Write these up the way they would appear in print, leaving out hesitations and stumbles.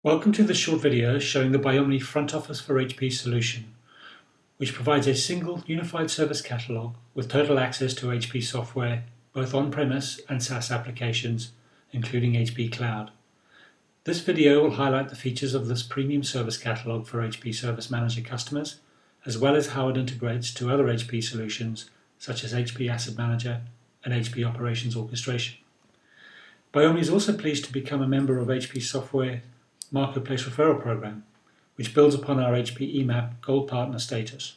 Welcome to this short video showing the Biomni Front Office for HP solution, which provides a single unified service catalog with total access to HP software, both on-premise and SaaS applications, including HP Cloud. This video will highlight the features of this premium service catalog for HP Service Manager customers, as well as how it integrates to other HP solutions such as HP Asset Manager and HP Operations Orchestration. Biomni is also pleased to become a member of HP Software Marketplace Referral Program, which builds upon our HP EMAP Gold Partner status.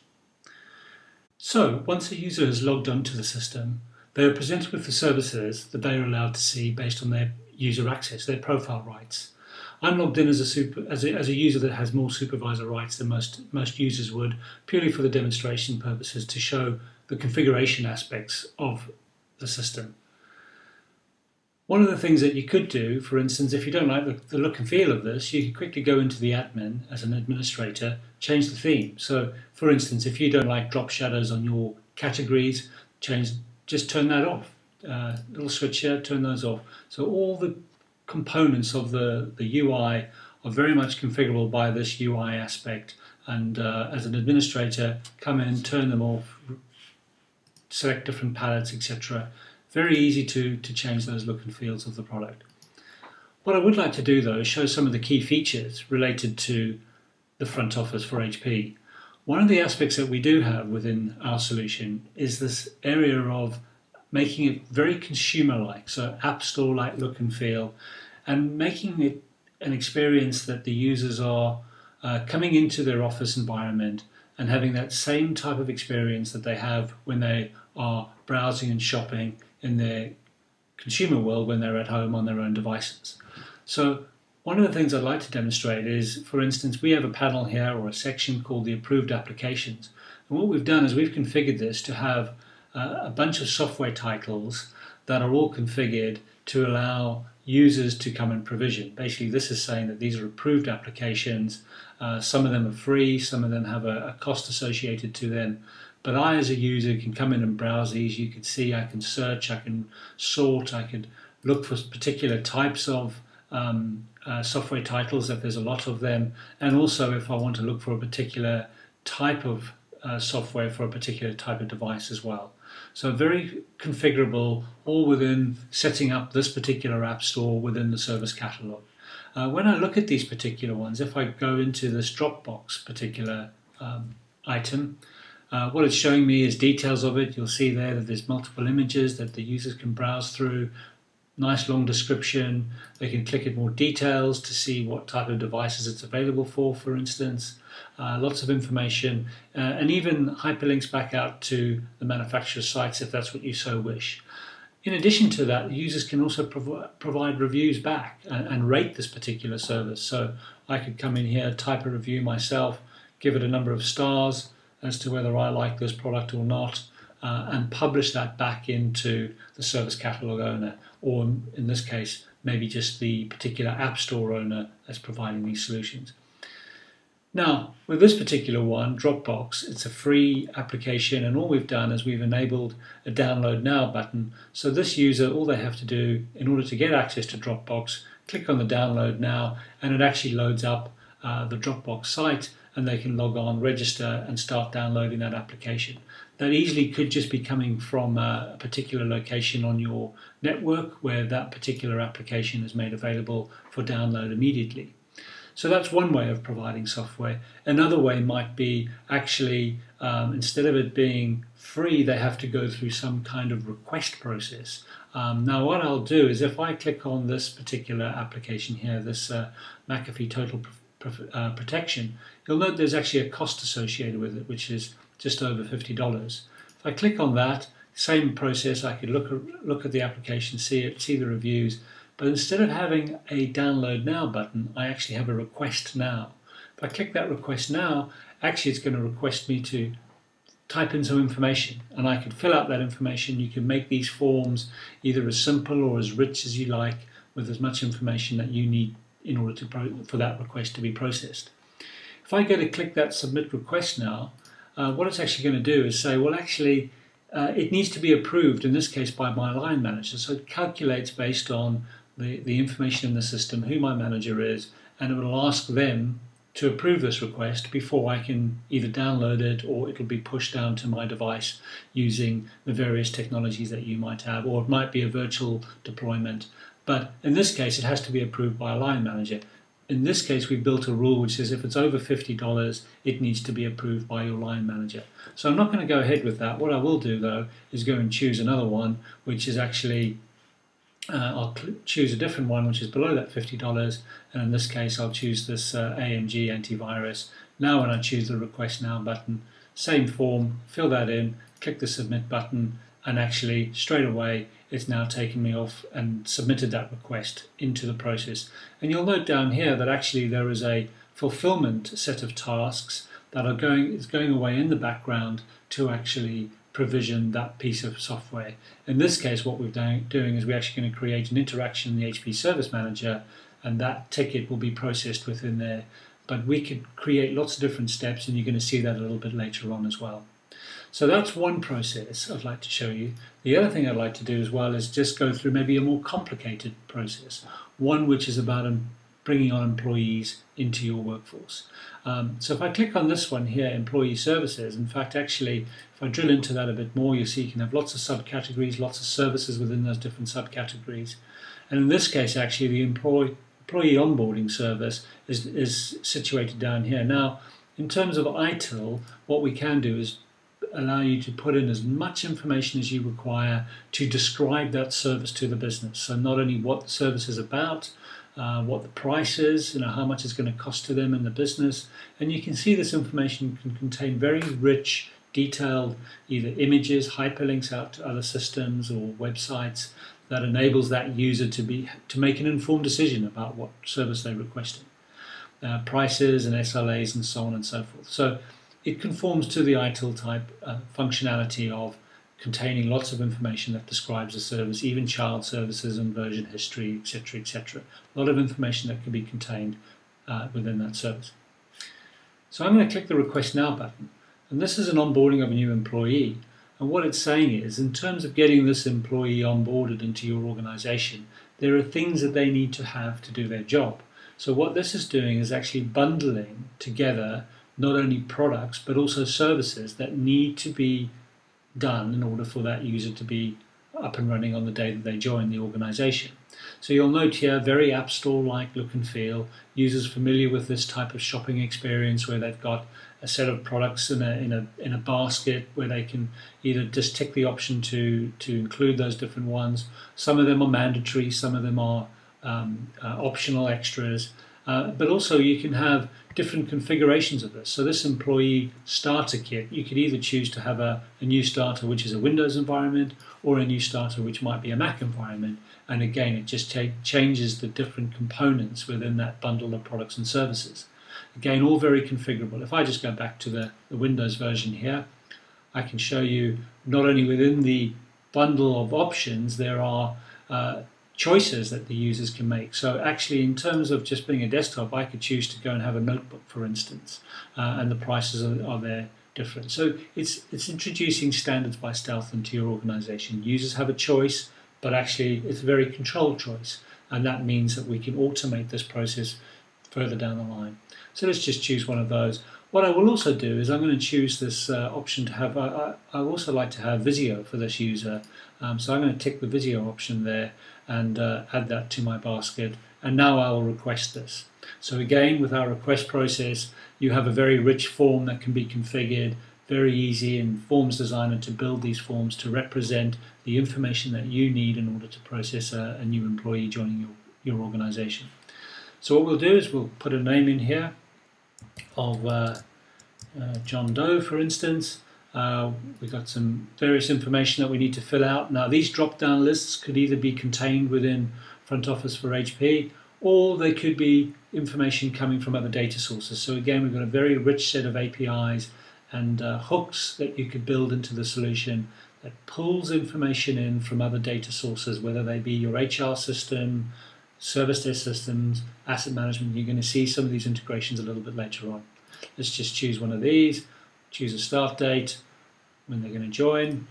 So, once a user has logged onto the system, they are presented with the services that they are allowed to see based on their user access, their profile rights. I'm logged in as a user that has more supervisor rights than most users would, purely for the demonstration purposes to show the configuration aspects of the system. One of the things that you could do, for instance, if you don't like the look and feel of this, you could quickly go into the admin as an administrator, change the theme. So, for instance, if you don't like drop shadows on your categories, just turn that off. Little switch here, turn those off. So all the components of the UI are very much configurable by this UI aspect. And as an administrator, come in, turn them off, select different palettes, etc. Very easy to change those look and feels of the product. What I would like to do though is show some of the key features related to the front office for HP. One of the aspects that we do have within our solution is this area of making it very consumer-like, so App Store-like look and feel, and making it an experience that the users are coming into their office environment and having that same type of experience that they have when they are browsing and shopping in their consumer world when they're at home on their own devices. So one of the things I'd like to demonstrate is, for instance, we have a panel here or a section called the approved applications. And what we've done is we've configured this to have a bunch of software titles that are all configured to allow users to come and provision. Basically, this is saying that these are approved applications. Some of them are free, some of them have a cost associated to them. But I, as a user, can come in and browse these. You can see I can search, I can sort, I can look for particular types of software titles if there's a lot of them. And also if I want to look for a particular type of software for a particular type of device as well. So very configurable, all within setting up this particular app store within the service catalog. When I look at these particular ones, if I go into this Dropbox particular item, what it's showing me is details of it. You'll see there that there's multiple images that the users can browse through. Nice long description. They can click at more details to see what type of devices it's available for instance. Lots of information and even hyperlinks back out to the manufacturer's sites if that's what you so wish. In addition to that, users can also provide reviews back and rate this particular service. So I could come in here, type a review myself, give it a number of stars as to whether I like this product or not, and publish that back into the service catalog owner, or in this case, maybe just the particular app store owner that's providing these solutions. Now, with this particular one, Dropbox, it's a free application, and all we've done is we've enabled a download now button. So this user, all they have to do in order to get access to Dropbox, click on the download now, and it actually loads up the Dropbox site, and they can log on, register, and start downloading that application. That easily could just be coming from a particular location on your network where that particular application is made available for download immediately. So that's one way of providing software. Another way might be actually, instead of it being free, they have to go through some kind of request process. Now what I'll do is if I click on this particular application here, this McAfee Total Protection, you'll note there's actually a cost associated with it, which is just over $50. If I click on that, same process, I could look at the application, see the reviews, but instead of having a download now button, I actually have a request now. If I click that request now, actually it's going to request me to type in some information, and I can fill out that information. You can make these forms either as simple or as rich as you like, with as much information that you need in order for that request to be processed. If I go to click that submit request now, what it's actually going to do is say, well, actually, it needs to be approved, in this case by my line manager. So it calculates based on the information in the system, who my manager is, and it will ask them to approve this request before I can either download it or it'll be pushed down to my device using the various technologies that you might have, or it might be a virtual deployment. But in this case, it has to be approved by a line manager. In this case, we built a rule which says if it's over $50, it needs to be approved by your line manager. So I'm not going to go ahead with that. What I will do, though, is go and choose another one, which is actually, I'll choose a different one, which is below that $50. And in this case, I'll choose this AMG antivirus. Now when I choose the Request Now button, same form, fill that in, click the Submit button, and actually straight away it's now taken me off and submitted that request into the process. And you'll note down here that actually there is a fulfillment set of tasks that are going away in the background to actually provision that piece of software. In this case, what we're doing is we're actually going to create an interaction in the HP Service Manager, and that ticket will be processed within there. But we could create lots of different steps, and you're going to see that a little bit later on as well. So that's one process I'd like to show you. The other thing I'd like to do as well is just go through maybe a more complicated process, one which is about bringing on employees into your workforce. So if I click on this one here, Employee Services, in fact, actually, if I drill into that a bit more, you'll see you can have lots of subcategories, lots of services within those different subcategories. And in this case, actually, the employee onboarding service is situated down here. Now, in terms of ITIL, what we can do is allow you to put in as much information as you require to describe that service to the business. So not only what the service is about, what the price is, how much it's going to cost to them in the business. And you can see this information can contain very rich, detailed either images, hyperlinks out to other systems or websites that enables that user to make an informed decision about what service they're requesting. Prices and SLAs and so on and so forth. So it conforms to the ITIL type functionality of containing lots of information that describes the service, even child services and version history, etc., etc. A lot of information that can be contained within that service. So I'm going to click the Request Now button, and this is an onboarding of a new employee. And what it's saying is, in terms of getting this employee onboarded into your organization, there are things that they need to have to do their job. So what this is doing is actually bundling together not only products but also services that need to be done in order for that user to be up and running on the day that they join the organization. So you'll note here, very App Store-like look and feel, users familiar with this type of shopping experience where they've got a set of products in a basket where they can either just tick the option to include those different ones. Some of them are mandatory, some of them are optional extras. But also you can have different configurations of this. So this employee starter kit, you could either choose to have a new starter which is a Windows environment or a new starter which might be a Mac environment. And again, it just changes the different components within that bundle of products and services. Again, all very configurable. If I just go back to the Windows version here, I can show you not only within the bundle of options, there are choices that the users can make. So actually, in terms of just being a desktop, I could choose to go and have a notebook, for instance, and the prices are there different. So it's introducing standards by stealth into your organization. Users have a choice, but actually it's a very controlled choice, and that means that we can automate this process further down the line. So let's just choose one of those. What I will also do is I'm going to choose this option to have, I also like to have Visio for this user. So I'm going to tick the Visio option there and add that to my basket. And now I will request this. So again, with our request process, you have a very rich form that can be configured, very easy in Forms Designer to build these forms to represent the information that you need in order to process a new employee joining your organization. So what we'll do is we'll put a name in here of John Doe, for instance. We've got some various information that we need to fill out. Now, these drop-down lists could either be contained within Front Office for HP, or they could be information coming from other data sources. So again, we've got a very rich set of APIs and hooks that you could build into the solution that pulls information in from other data sources, whether they be your HR system, service desk systems, asset management. You're going to see some of these integrations a little bit later on. Let's just choose one of these, choose a start date, when they're going to join,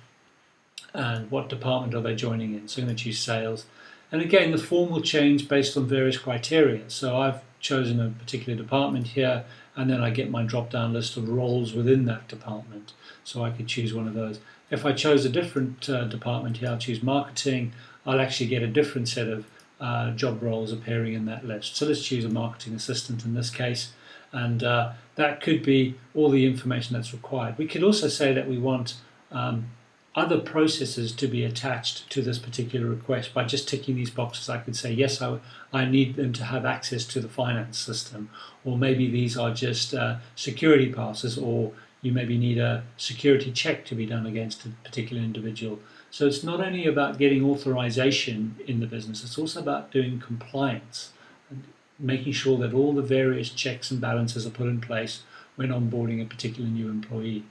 and what department are they joining in. So I'm going to choose sales. And again, the form will change based on various criteria. So I've chosen a particular department here, and then I get my drop-down list of roles within that department. So I could choose one of those. If I chose a different department here, I'll choose marketing, I'll actually get a different set of job roles appearing in that list. So let's choose a marketing assistant in this case, and that could be all the information that's required. We could also say that we want other processes to be attached to this particular request. By just ticking these boxes, I could say, yes, I need them to have access to the finance system, or maybe these are just security passes, or you maybe need a security check to be done against a particular individual. So it's not only about getting authorization in the business, it's also about doing compliance and making sure that all the various checks and balances are put in place when onboarding a particular new employee.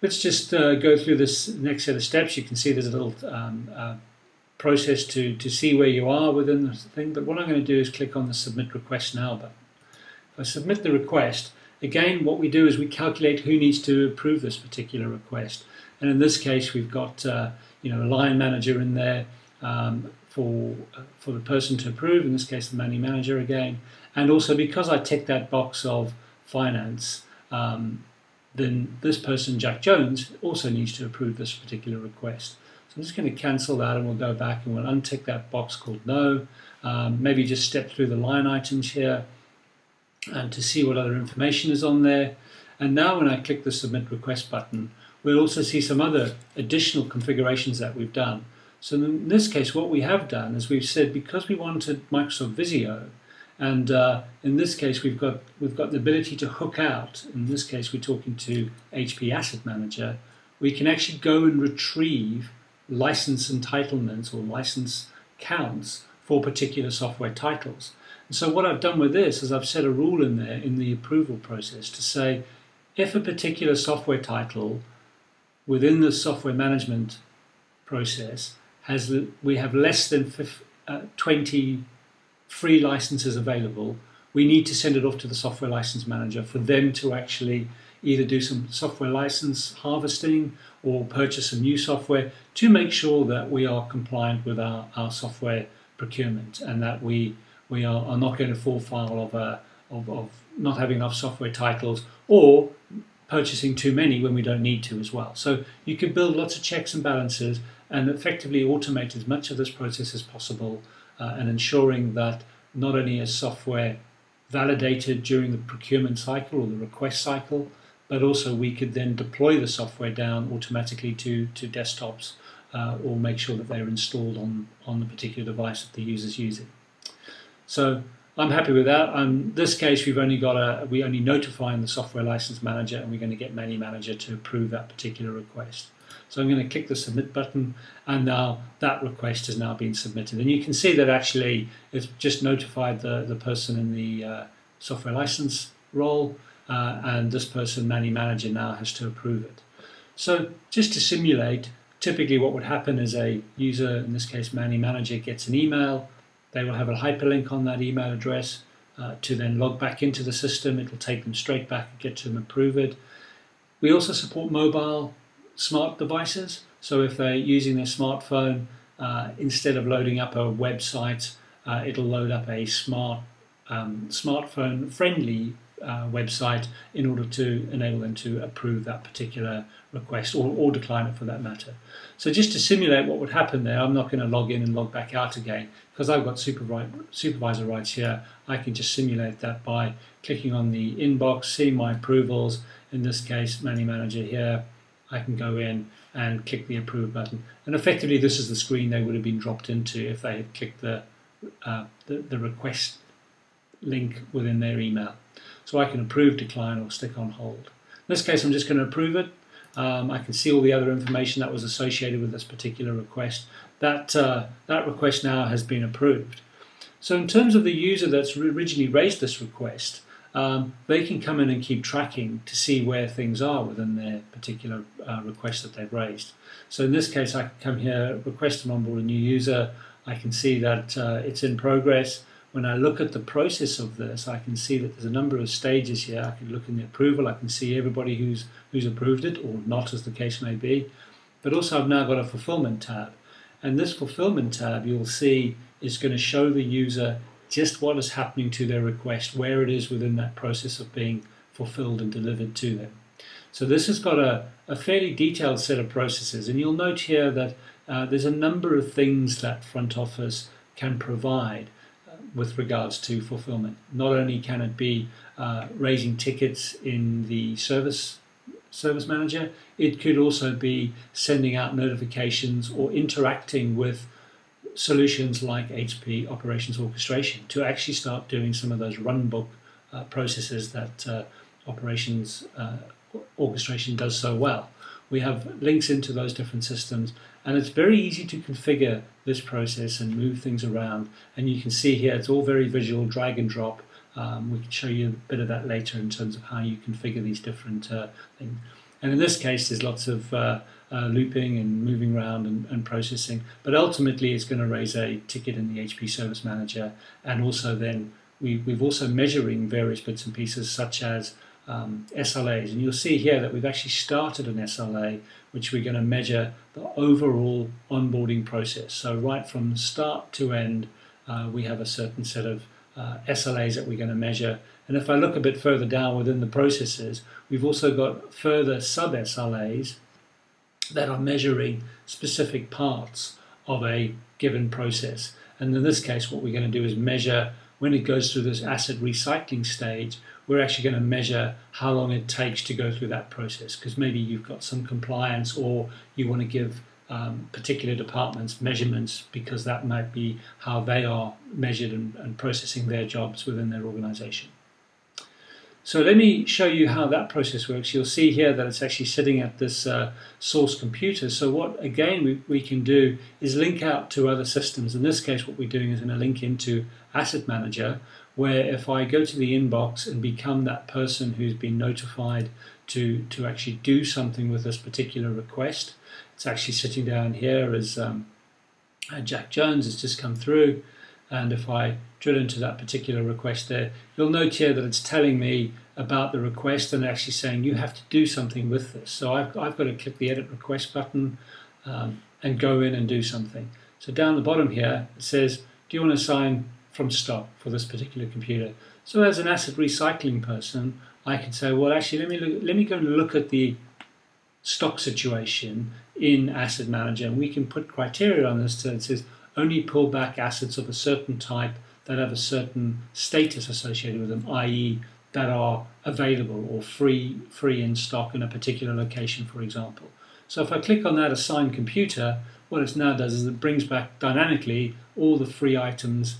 Let's just go through this next set of steps. You can see there's a little process to see where you are within the thing, but what I'm going to do is click on the Submit Request Now button. If I submit the request, again, what we do is we calculate who needs to approve this particular request. And in this case, we've got a line manager in there for the person to approve, in this case the money manager again. And also, because I ticked that box of finance, then this person, Jack Jones, also needs to approve this particular request. So I'm just going to cancel that, and we'll go back and we'll untick that box called No. Maybe just step through the line items here and to see what other information is on there. And now when I click the Submit Request button, we'll also see some other additional configurations that we've done. So in this case, what we have done is we've said, because we wanted Microsoft Visio, and in this case we've got the ability to hook out. In this case, we're talking to HP Asset Manager. We can actually go and retrieve license entitlements or license counts for particular software titles. And so what I've done with this is I've set a rule in there in the approval process to say, if a particular software title within the software management process we have less than 20 free licenses available, we need to send it off to the software license manager for them to actually either do some software license harvesting or purchase some new software to make sure that we are compliant with our software procurement, and that we are not going to fall foul of not having enough software titles, or purchasing too many when we don't need to as well. So you can build lots of checks and balances and effectively automate as much of this process as possible, and ensuring that not only is software validated during the procurement cycle or the request cycle, but also we could then deploy the software down automatically to desktops, or make sure that they're installed on the particular device that the user's using. So I'm happy with that. In this case, we only notifying the software license manager, and we're going to get Many Manager to approve that particular request. So I'm going to click the Submit button, and now that request has now been submitted. And you can see that actually it's just notified the person in the software license role, and this person, Many Manager, now has to approve it. So just to simulate, typically what would happen is a user, in this case Many Manager, gets an email. They will have a hyperlink on that email address to then log back into the system. It will take them straight back and get to them, approve it. We also support mobile smart devices. So if they're using their smartphone, instead of loading up a website, it'll load up a smartphone-friendly website in order to enable them to approve that particular request, or decline it for that matter. So just to simulate what would happen there, I'm not going to log in and log back out again, because I've got supervisor rights here. I can just simulate that by clicking on the inbox, seeing my approvals. In this case, Many Manager here, I can go in and click the Approve button. And effectively, this is the screen they would have been dropped into if they had clicked the request link within their email. So I can approve, decline, or stick on hold. In this case, I'm just going to approve it. I can see all the other information that was associated with this particular request. That request now has been approved. So in terms of the user that's originally raised this request, they can come in and keep tracking to see where things are within their particular request that they've raised. So in this case, I can come here, request and onboard a new user. I can see that it's in progress. When I look at the process of this, I can see that there's a number of stages here. I can look in the approval. I can see everybody who's approved it, or not, as the case may be. But also I've now got a fulfillment tab. And this fulfillment tab, you'll see, is going to show the user just what is happening to their request, where it is within that process of being fulfilled and delivered to them. So this has got a fairly detailed set of processes, and you'll note here that there's a number of things that front office can provide with regards to fulfillment. Not only can it be raising tickets in the service manager, it could also be sending out notifications or interacting with solutions like HP Operations Orchestration to actually start doing some of those runbook processes that Operations Orchestration does so well. We have links into those different systems, and it's very easy to configure this process and move things around. And you can see here it's all very visual, drag and drop. We can show you a bit of that later in terms of how you configure these different things. And in this case, there's lots of looping and moving around and processing. But ultimately, it's going to raise a ticket in the HP Service Manager. And also then, we've also measuring various bits and pieces such as SLAs. And you'll see here that we've actually started an SLA, which we're going to measure the overall onboarding process. So right from start to end, we have a certain set of SLAs that we're going to measure. And if I look a bit further down within the processes, we've also got further sub-SLAs that are measuring specific parts of a given process. And in this case, what we're going to do is measure when it goes through this asset recycling stage. We're actually going to measure how long it takes to go through that process, because maybe you've got some compliance or you want to give particular departments measurements, because that might be how they are measured and processing their jobs within their organization. So let me show you how that process works. You'll see here that it's actually sitting at this source computer. So what, again, we can do is link out to other systems. In this case, what we're doing is going to link into Asset Manager, where if I go to the inbox and become that person who's been notified to actually do something with this particular request, it's actually sitting down here as Jack Jones has just come through. And if I drill into that particular request there, you'll note here that it's telling me about the request and actually saying you have to do something with this. So I've got to click the Edit Request button and go in and do something. So down the bottom here, it says, do you want to assign from stock for this particular computer? So as an asset recycling person, I can say, well, actually, let me go and look at the stock situation in Asset Manager, and we can put criteria on this. So it says only pull back assets of a certain type that have a certain status associated with them, i.e. that are available or free in stock in a particular location, for example. So if I click on that Assign Computer, what it now does is it brings back dynamically all the free items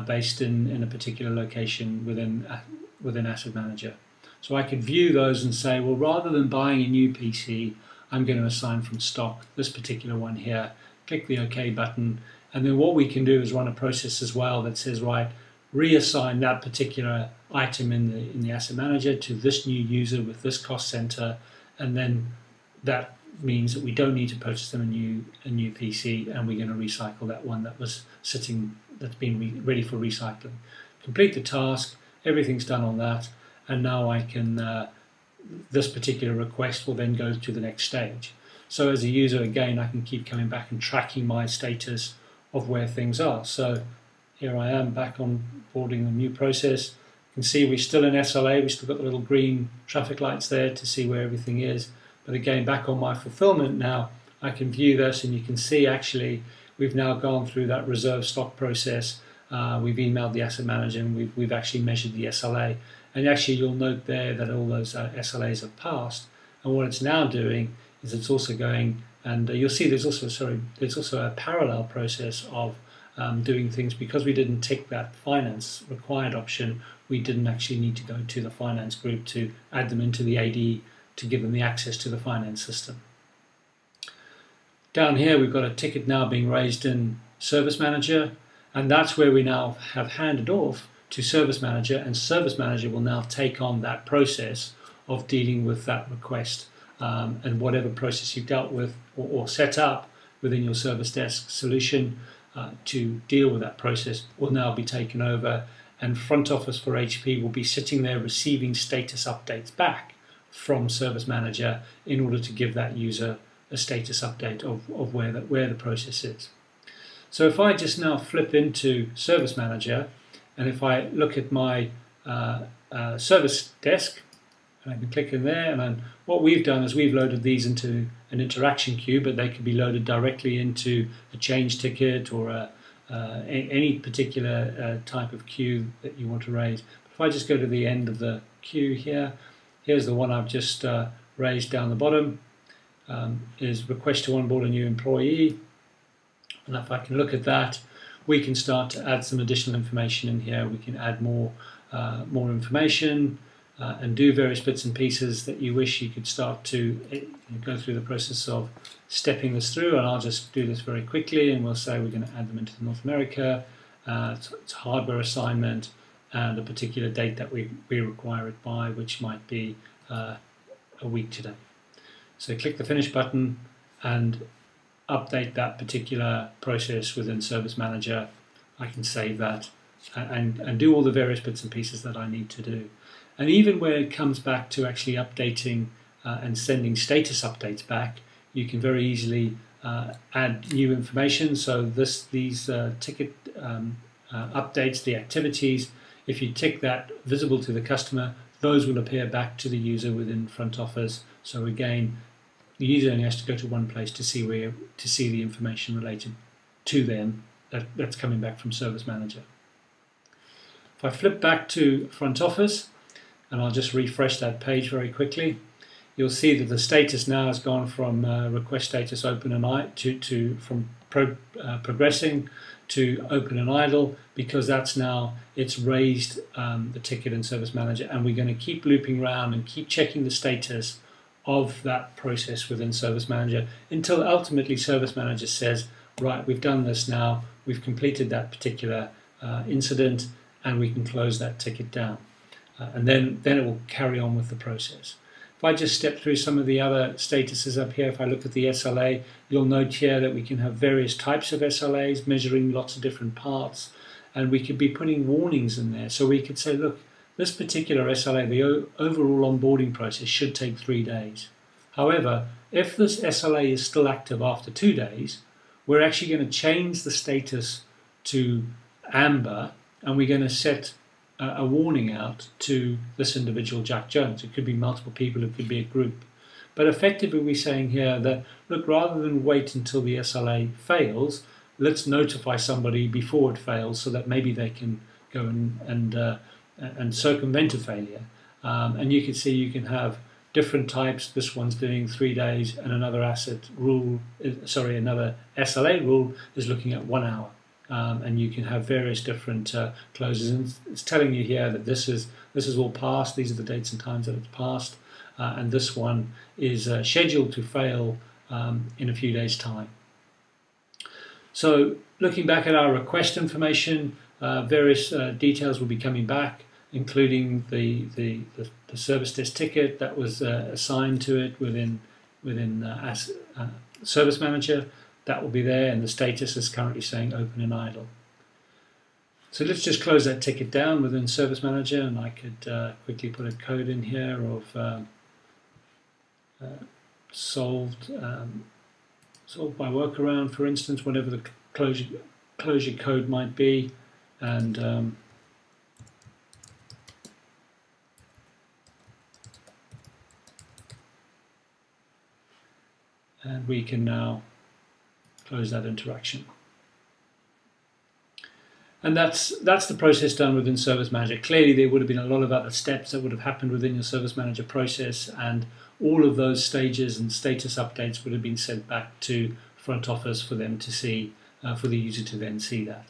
based in a particular location within Asset Manager. So I could view those and say, well, rather than buying a new PC, I'm going to assign from stock this particular one here. Click the OK button. And then what we can do is run a process as well that says, right, reassign that particular item in the Asset Manager to this new user with this cost center. And then that means that we don't need to purchase them a new PC, and we're going to recycle that one that was sitting, that's been ready for recycling. Complete the task, everything's done on that, and now I can, this particular request will then go to the next stage. So as a user, again, I can keep coming back and tracking my status of where things are. So here I am back on boarding the new process. You can see we're still in SLA, we've still got the little green traffic lights there to see where everything is. But again, back on my fulfillment now, I can view this and you can see actually we've now gone through that reserve stock process. We've emailed the Asset Manager and we've actually measured the SLA. And actually you'll note there that all those SLAs have passed. And what it's now doing is it's also going, and you'll see there's also a parallel process of doing things. Because we didn't tick that finance required option, we didn't actually need to go to the finance group to add them into the AD to give them the access to the finance system. Down here we've got a ticket now being raised in Service Manager, and that's where we now have handed off to Service Manager, and Service Manager will now take on that process of dealing with that request, and whatever process you've dealt with or set up within your service desk solution to deal with that process will now be taken over, and front office for HP will be sitting there receiving status updates back from Service Manager in order to give that user a status update of where the process is. So if I just now flip into Service Manager And if I look at my service desk, and I can click in there, and then what we've done is we've loaded these into an interaction queue, but they can be loaded directly into a change ticket or any particular type of queue that you want to raise. If I just go to the end of the queue here, here's the one I've just raised down the bottom, is request to onboard a new employee. And if I can look at that, we can start to add some additional information in here. We can add more information and do various bits and pieces that you wish. You could start to go through the process of stepping this through, and I'll just do this very quickly, and we'll say we're going to add them into North America. It's hardware assignment and a particular date that we require it by, which might be a week today. So click the finish button and update that particular process within Service Manager. I can save that and do all the various bits and pieces that I need to do. And even where it comes back to actually updating and sending status updates back, you can very easily add new information. So these ticket updates, the activities, if you tick that visible to the customer, those will appear back to the user within front office. So again, the user only has to go to one place to see the information related to them that's coming back from Service Manager. If I flip back to front office, and I'll just refresh that page very quickly, you'll see that the status now has gone from request status open and from progressing to open and idle, because it's raised the ticket in Service Manager, and we're going to keep looping around and keep checking the status of that process within Service Manager until ultimately Service Manager says, right, we've done this now, we've completed that particular incident, and we can close that ticket down. And then it will carry on with the process. If I just step through some of the other statuses up here, if I look at the SLA, you'll note here that we can have various types of SLAs measuring lots of different parts, and we could be putting warnings in there. So we could say, look, this particular SLA, the overall onboarding process, should take 3 days. However, if this SLA is still active after 2 days, we're actually going to change the status to amber, and we're going to set a warning out to this individual Jack Jones. It could be multiple people, it could be a group. But effectively we're saying here that, look, rather than wait until the SLA fails, let's notify somebody before it fails so that maybe they can go and circumvent a failure. And you can see you can have different types. This one's doing 3 days, and another another SLA rule is looking at 1 hour. And you can have various different closes, and it's telling you here that this is all passed. These are the dates and times that it's passed, and this one is scheduled to fail in a few days' time. So looking back at our request information, various details will be coming back, including the service desk ticket that was assigned to it within Service Manager. That will be there, and the status is currently saying open and idle. So let's just close that ticket down within Service Manager, and I could quickly put a code in here of solved by workaround, for instance, whatever the closure code might be, and we can now close that interaction. And that's the process done within Service Manager. Clearly there would have been a lot of other steps that would have happened within your Service Manager process, and all of those stages and status updates would have been sent back to front office for them to see, for the user to then see that.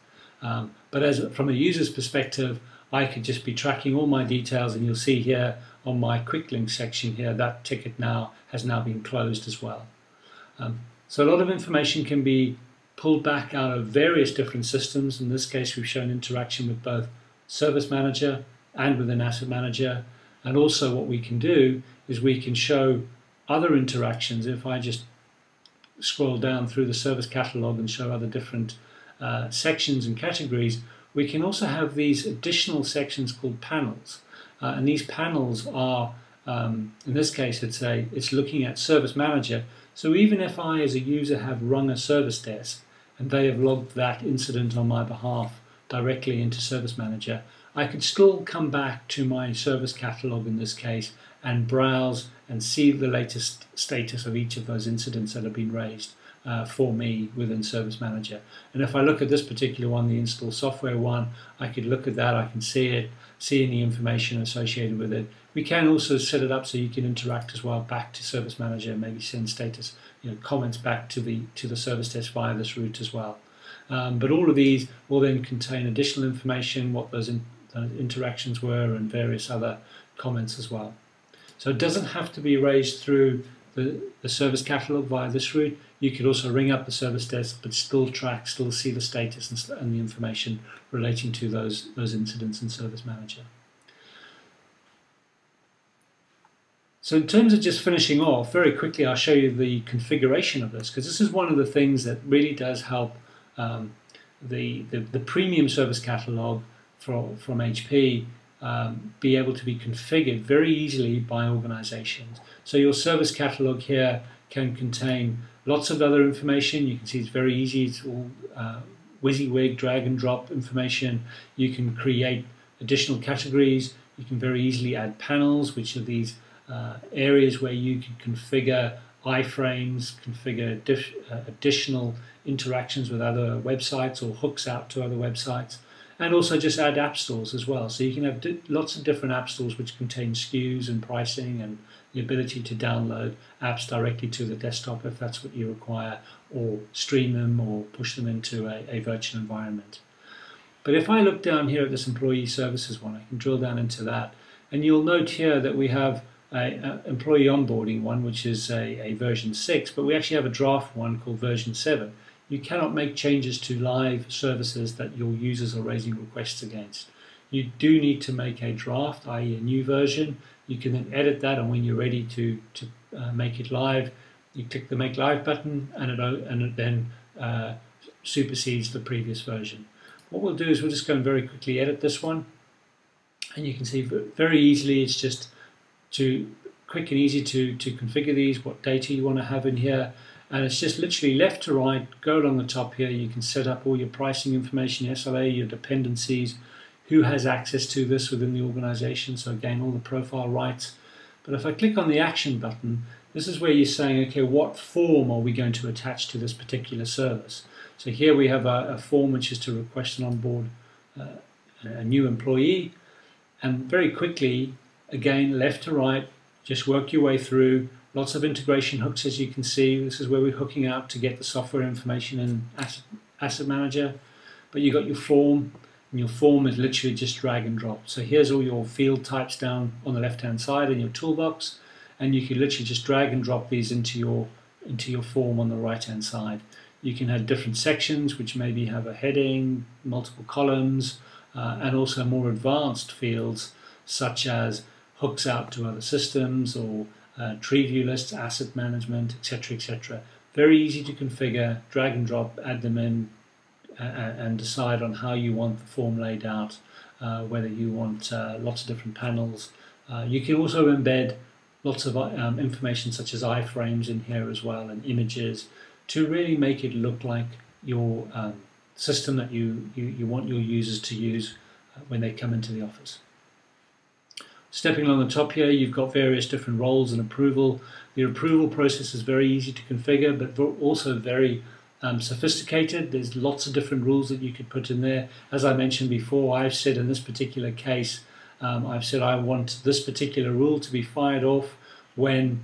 But from a user's perspective, I could just be tracking all my details, and you'll see here on my quick link section here that ticket has now been closed as well. So a lot of information can be pulled back out of various different systems. In this case, we've shown interaction with both Service Manager and within Asset Manager. And also what we can do is we can show other interactions. If I just scroll down through the service catalog and show other different sections and categories, we can also have these additional sections called panels. And these panels are, in this case, it's looking at Service Manager. So even if I, as a user, have rung a service desk and they have logged that incident on my behalf directly into Service Manager, I could still come back to my service catalog in this case and browse and see the latest status of each of those incidents that have been raised for me within Service Manager. And if I look at this particular one, the install software one, I could look at that, I can see it, see any information associated with it. We can also set it up so you can interact as well back to Service Manager, maybe send status, comments back to the service desk via this route as well. But all of these will then contain additional information, what those interactions were, and various other comments as well. So it doesn't have to be raised through the service catalog via this route. You could also ring up the service desk, but still track, still see the status and the information relating to those incidents in Service Manager. So in terms of just finishing off, very quickly I'll show you the configuration of this, because this is one of the things that really does help the premium service catalog from HP be able to be configured very easily by organizations. So your service catalog here can contain lots of other information. You can see it's very easy. It's all WYSIWYG, drag and drop information. You can create additional categories. You can very easily add panels, which are these areas where you can configure iframes, configure additional interactions with other websites or hooks out to other websites, and also just add app stores as well. So you can have lots of different app stores which contain SKUs and pricing and the ability to download apps directly to the desktop if that's what you require, or stream them or push them into a virtual environment. But if I look down here at this employee services one, I can drill down into that, and you'll note here that we have an employee onboarding one, which is a version 6, but we actually have a draft one called version 7. You cannot make changes to live services that your users are raising requests against. You do need to make a draft, i.e. a new version. You can then edit that, and when you're ready to make it live, you click the Make Live button, and it then supersedes the previous version. What we'll do is we'll just go and very quickly edit this one, and you can see very easily it's just quick and easy to configure these, what data you want to have in here. And it's just literally left to right, go along the top here. You can set up all your pricing information, SLA, your dependencies, who has access to this within the organization. So again, all the profile rights. But if I click on the action button, this is where you're saying, okay, what form are we going to attach to this particular service? So here we have a form which is to request and onboard a new employee. And very quickly, again, left to right, just work your way through. Lots of integration hooks, as you can see. This is where we're hooking out to get the software information in Asset Manager. But you've got your form, and your form is literally just drag and drop. So here's all your field types down on the left-hand side in your toolbox, and you can literally just drag and drop these into your form on the right-hand side. You can have different sections, which maybe have a heading, multiple columns, and also more advanced fields, such as hooks out to other systems or tree view lists, asset management, etc., etc. Very easy to configure, drag and drop, add them in, and decide on how you want the form laid out, whether you want lots of different panels. You can also embed lots of information such as iframes in here as well, and images, to really make it look like your system that you want your users to use when they come into the office. Stepping along the top here, you've got various different roles and approval. The approval process is very easy to configure, but also very sophisticated. There's lots of different rules that you could put in there. As I mentioned before, I've said in this particular case, I've said I want this particular rule to be fired off when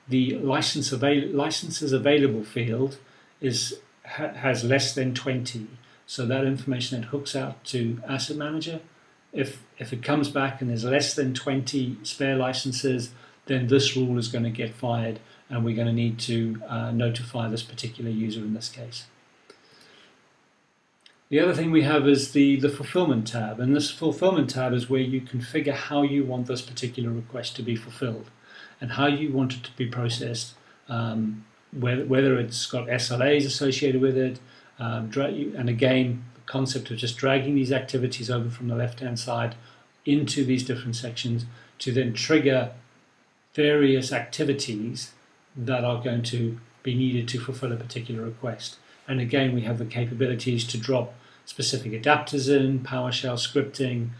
the licenses available field has less than 20. So that information that hooks out to Asset Manager, if it comes back and there's less than 20 spare licenses, then this rule is going to get fired, and we're going to need to notify this particular user in this case. The other thing we have is the fulfillment tab, and this fulfillment tab is where you configure how you want this particular request to be fulfilled and how you want it to be processed, whether it's got SLAs associated with it, and again, the concept of just dragging these activities over from the left-hand side into these different sections to then trigger various activities that are going to be needed to fulfill a particular request. And again, we have the capabilities to drop specific adapters in, PowerShell scripting.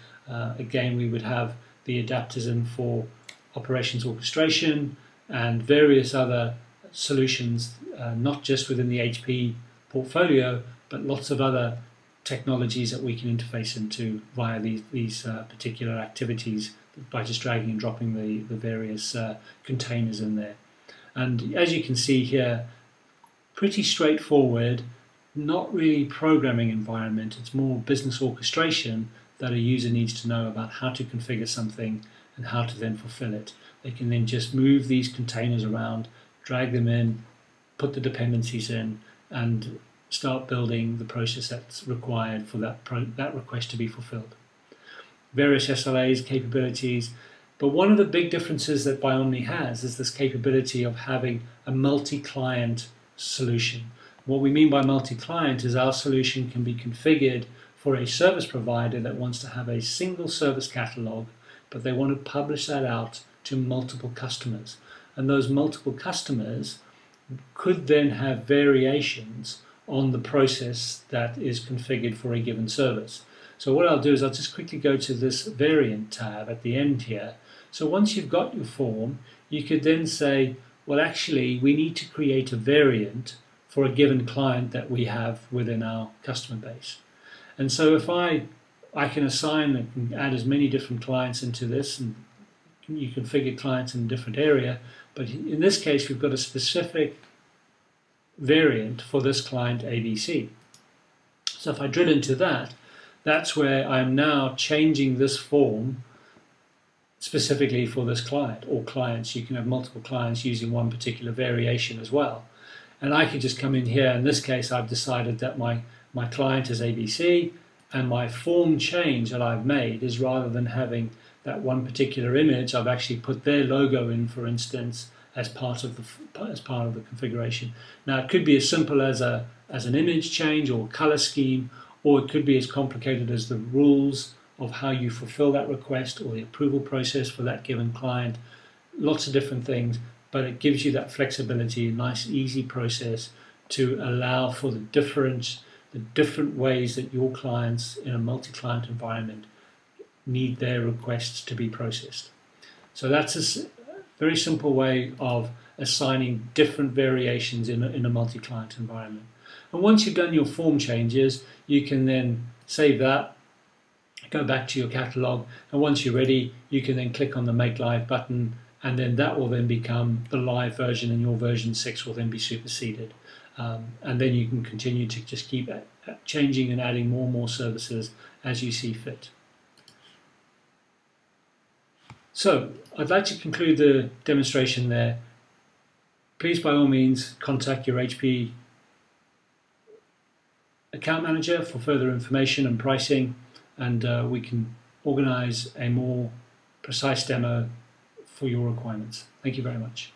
Again, we would have the adapters in for operations orchestration and various other solutions, not just within the HP portfolio, but lots of other technologies that we can interface into via these particular activities by just dragging and dropping the various containers in there. And as you can see here, pretty straightforward, not really programming environment, it's more business orchestration that a user needs to know about how to configure something and how to then fulfill it. They can then just move these containers around, drag them in, put the dependencies in, and start building the process that's required for that request to be fulfilled. Various SLAs, capabilities, but one of the big differences that Biomni has is this capability of having a multi-client solution. What we mean by multi-client is our solution can be configured for a service provider that wants to have a single service catalog, but they want to publish that out to multiple customers. And those multiple customers could then have variations on the process that is configured for a given service. So what I'll do is I'll just quickly go to this variant tab at the end here. So once you've got your form, you could then say, well, actually, we need to create a variant for a given client that we have within our customer base. And so if I can assign and add as many different clients into this, and you configure clients in a different area, but in this case, we've got a specific variant for this client ABC. So if I drill into that, that's where I'm now changing this form specifically for this client, or clients. You can have multiple clients using one particular variation as well. And I could just come in here. In this case, I've decided that my client is ABC, and my form change that I've made is, rather than having that one particular image, I've actually put their logo in, for instance, as part of the configuration. Now, it could be as simple as an image change or color scheme, or it could be as complicated as the rules of how you fulfill that request or the approval process for that given client. Lots of different things, but it gives you that flexibility, a nice, easy process to allow for the different ways that your clients in a multi-client environment need their requests to be processed. So that's a very simple way of assigning different variations in a multi-client environment. And once you've done your form changes, you can then save that, go back to your catalog, and once you're ready, you can then click on the Make Live button, and then that will then become the live version, and your version 6 will then be superseded. And then you can continue to just keep changing and adding more and more services as you see fit. So I'd like to conclude the demonstration there. Please, by all means, contact your HP account manager for further information and pricing, and we can organize a more precise demo for your requirements. Thank you very much.